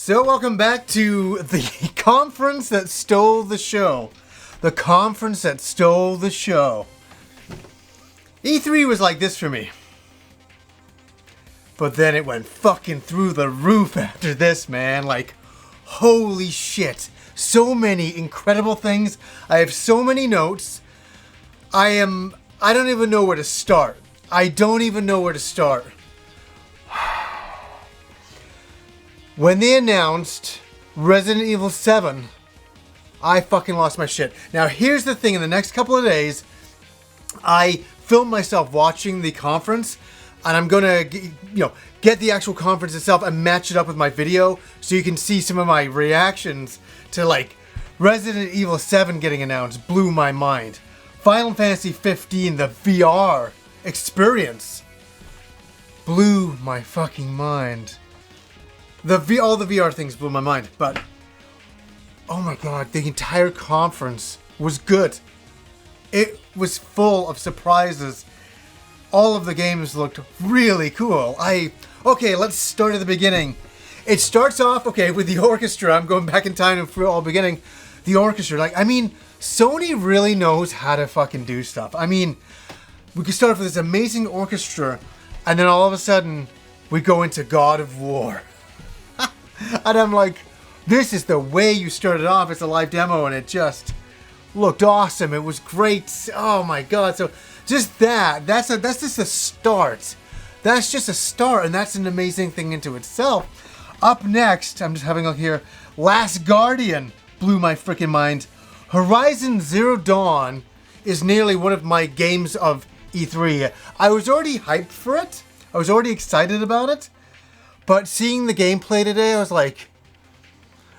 So welcome back to the conference that stole the show. The conference that stole the show. E3 was like this for me. But then it went fucking through the roof after this, man. Like, holy shit. So many incredible things. I have so many notes. I don't even know where to start. I don't even know where to start. When they announced Resident Evil 7, I fucking lost my shit. Now, here's the thing. In the next couple of days, I filmed myself watching the conference, and I'm going to, get the actual conference itself and match it up with my video so you can see some of my reactions to, like, Resident Evil 7 getting announced. Blew my mind. Final Fantasy 15, the VR experience, blew my fucking mind. All the VR things blew my mind, but oh my god, the entire conference was good. It was full of surprises. All of the games looked really cool. Okay, let's start at the beginning. It starts off, with the orchestra. I'm going back in time for all beginning. The orchestra, Sony really knows how to fucking do stuff. We could start off with this amazing orchestra, and then all of a sudden, we go into God of War. And I'm like, this is the way you started off as a live demo, and it just looked awesome. It was great. Oh my god. So just that's just a start. That's just a start, and that's an amazing thing into itself. Up next, I'm just having a look here. Last Guardian blew my freaking mind. Horizon Zero Dawn is nearly one of my games of E3. I was already hyped for it. I was already excited about it. But seeing the gameplay today, I was like,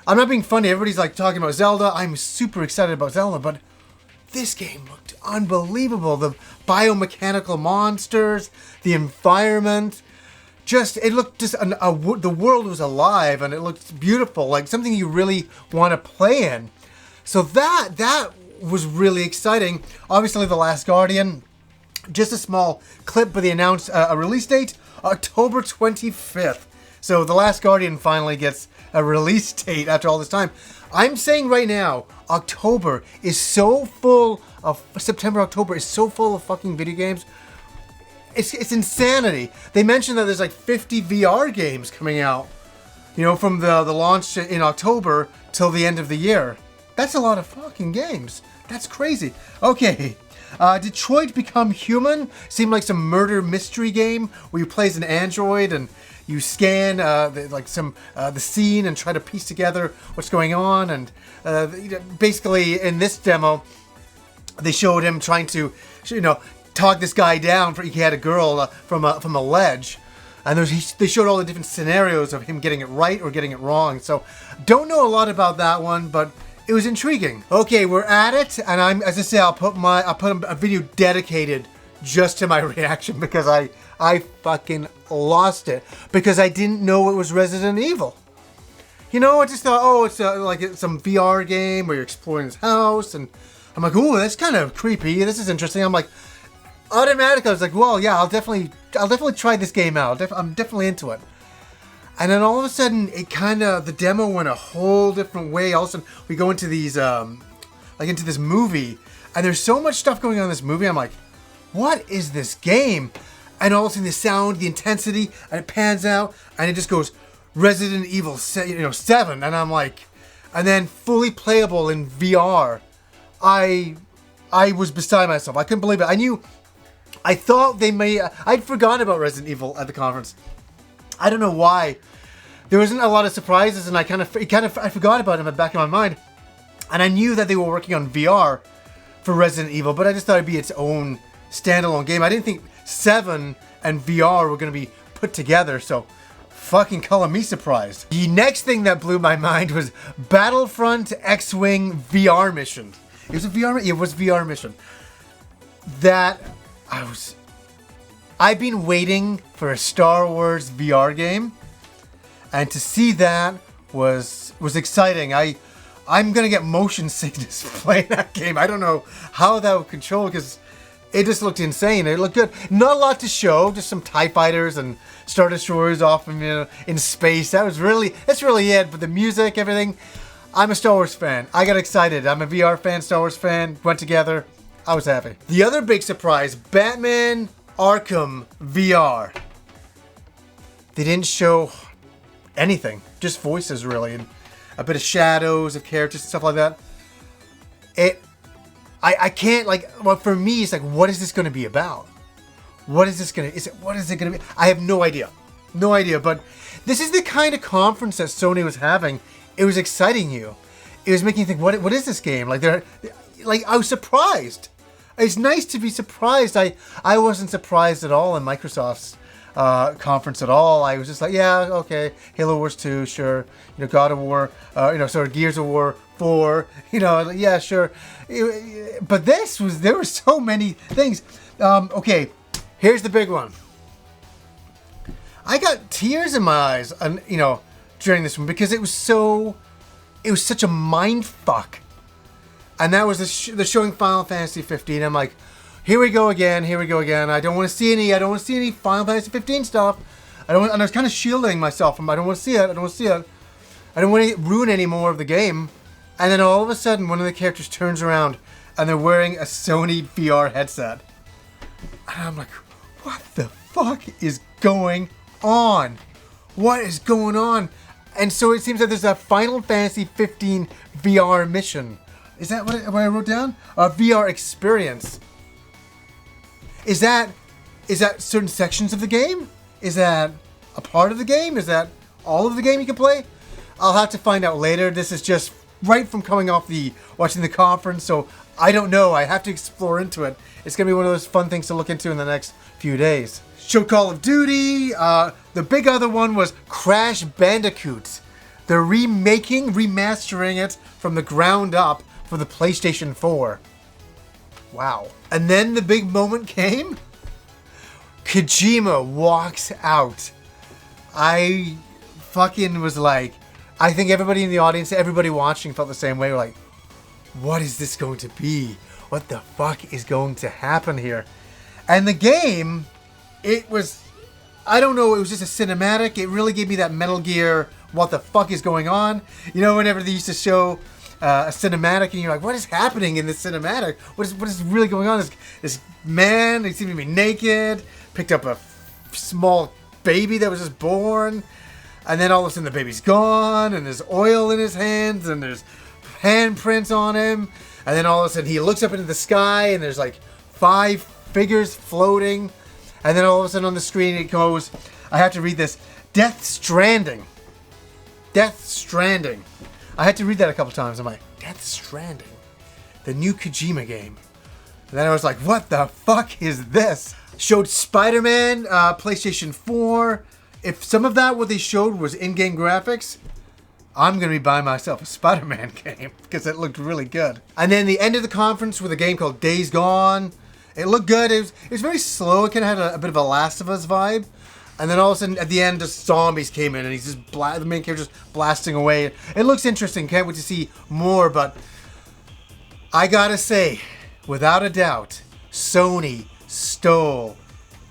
I'm not being funny. Everybody's like talking about Zelda. I'm super excited about Zelda, but this game looked unbelievable. The biomechanical monsters, the environment, it looked the world was alive and it looked beautiful, like something you really want to play in. So that was really exciting. Obviously, The Last Guardian, just a small clip, but they announced a release date, October 25th. So The Last Guardian finally gets a release date after all this time. I'm saying right now, September, October is so full of fucking video games. It's insanity. They mentioned that there's like 50 VR games coming out, from the launch in October till the end of the year. That's a lot of fucking games. That's crazy. Okay. Detroit Become Human seemed like some murder mystery game where you play as an android and you scan the scene and try to piece together what's going on. And basically in this demo, they showed him trying to, talk this guy down. He had a girl from a ledge, and they showed all the different scenarios of him getting it right or getting it wrong. So don't know a lot about that one, but it was intriguing. Okay, we're at it, and I'll put a video dedicated just to my reaction because I fucking lost it because I didn't know it was Resident Evil. I just thought, it's some VR game where you're exploring this house, and I'm like, ooh, that's kind of creepy. This is interesting. I'm like, automatically, I was like, well, yeah, I'll definitely try this game out. I'm definitely into it. And then all of a sudden, the demo went a whole different way. All of a sudden, we go into these, into this movie, and there's so much stuff going on in this movie. I'm like, what is this game? And all of a sudden, the sound, the intensity, and it pans out, and it just goes Resident Evil, 7, and I'm like, and then fully playable in VR. I was beside myself. I couldn't believe it. I thought I'd forgotten about Resident Evil at the conference. I don't know why. There wasn't a lot of surprises, and I forgot about them in the back of my mind. And I knew that they were working on VR for Resident Evil, but I just thought it'd be its own standalone game. I didn't think 7 and VR were going to be put together, so fucking color me surprised. The next thing that blew my mind was Battlefront X-Wing VR mission. It was a VR mission. I've been waiting for a Star Wars VR game, and to see that was exciting. I'm gonna get motion sickness playing that game. I don't know how that would control because It just looked insane. It looked good. Not a lot to show. Just some TIE fighters and Star Destroyers off in space. That's really it. But the music, everything. I'm a Star Wars fan. I got excited. I'm a VR fan, Star Wars fan. Went together. I was happy. The other big surprise, Batman Arkham VR. They didn't show anything. Just voices, really. And a bit of shadows of characters and stuff like that. I can't, well, for me, it's like, what is this going to be about? What is it going to be? I have no idea. No idea. But this is the kind of conference that Sony was having. It was exciting you. It was making you think, what is this game? I was surprised. It's nice to be surprised. I wasn't surprised at all in Microsoft's conference at all. I was just like, yeah, okay, Halo Wars 2, sure. God of War, Gears of War 4, yeah, sure. But there were so many things. Okay, here's the big one. I got tears in my eyes, during this one because it was such a mind fuck. And that was the showing Final Fantasy 15. I'm like, here we go again. I don't want to see any Final Fantasy 15 stuff. And I was kind of shielding myself from, I don't want to see it. I don't want to ruin any more of the game. And then all of a sudden, one of the characters turns around and they're wearing a Sony VR headset. And I'm like, what the fuck is going on? What is going on? And so it seems that there's a Final Fantasy 15 VR mission. Is that what I wrote down? A VR experience. Is that certain sections of the game? Is that a part of the game? Is that all of the game you can play? I'll have to find out later. This is just right from coming off watching the conference, so I don't know. I have to explore into it. It's going to be one of those fun things to look into in the next few days. Showed Call of Duty. The big other one was Crash Bandicoot. They're remastering it from the ground up for the PlayStation 4. Wow. And then the big moment came. Kojima walks out. I fucking was like, I think everybody in the audience, everybody watching felt the same way. We're like, what is this going to be? What the fuck is going to happen here? And the game, it was, I don't know, it was just a cinematic. It really gave me that Metal Gear, what the fuck is going on? Whenever they used to show a cinematic and you're like, what is happening in this cinematic? What is really going on? This man, he seemed to be naked, picked up a small baby that was just born, and then all of a sudden the baby's gone, and there's oil in his hands, and there's handprints on him, and then all of a sudden he looks up into the sky, and there's like 5 figures floating, and then all of a sudden on the screen it goes, I have to read this, Death Stranding. Death Stranding. I had to read that a couple times. I'm like, Death Stranding, the new Kojima game. And then I was like, what the fuck is this? Showed Spider-Man, PlayStation 4. If some of that, what they showed was in-game graphics, I'm going to be buying myself a Spider-Man game because it looked really good. And then the end of the conference with a game called Days Gone. It looked good. It was very slow. It kind of had a bit of a Last of Us vibe. And then all of a sudden, at the end, just zombies came in, and he's just the main character's blasting away. It looks interesting. Can't wait to see more. But I gotta say, without a doubt, Sony stole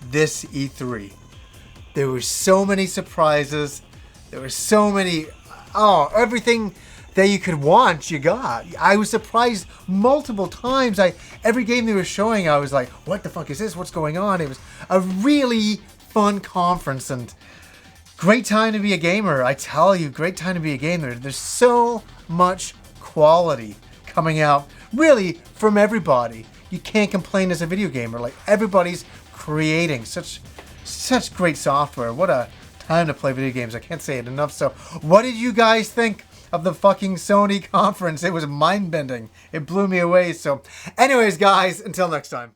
this E3. There were so many surprises. There were so many. Everything that you could want, you got. I was surprised multiple times. Every game they were showing, I was like, "What the fuck is this? What's going on?" It was a really fun conference and great time to be a gamer. I tell you, great time to be a gamer. There's so much quality coming out, really, from everybody. You can't complain as a video gamer. Like, everybody's creating such great software. What a time to play video games. I can't say it enough. So, what did you guys think of the fucking Sony conference? It was mind-bending. It blew me away. So, anyways, guys, until next time.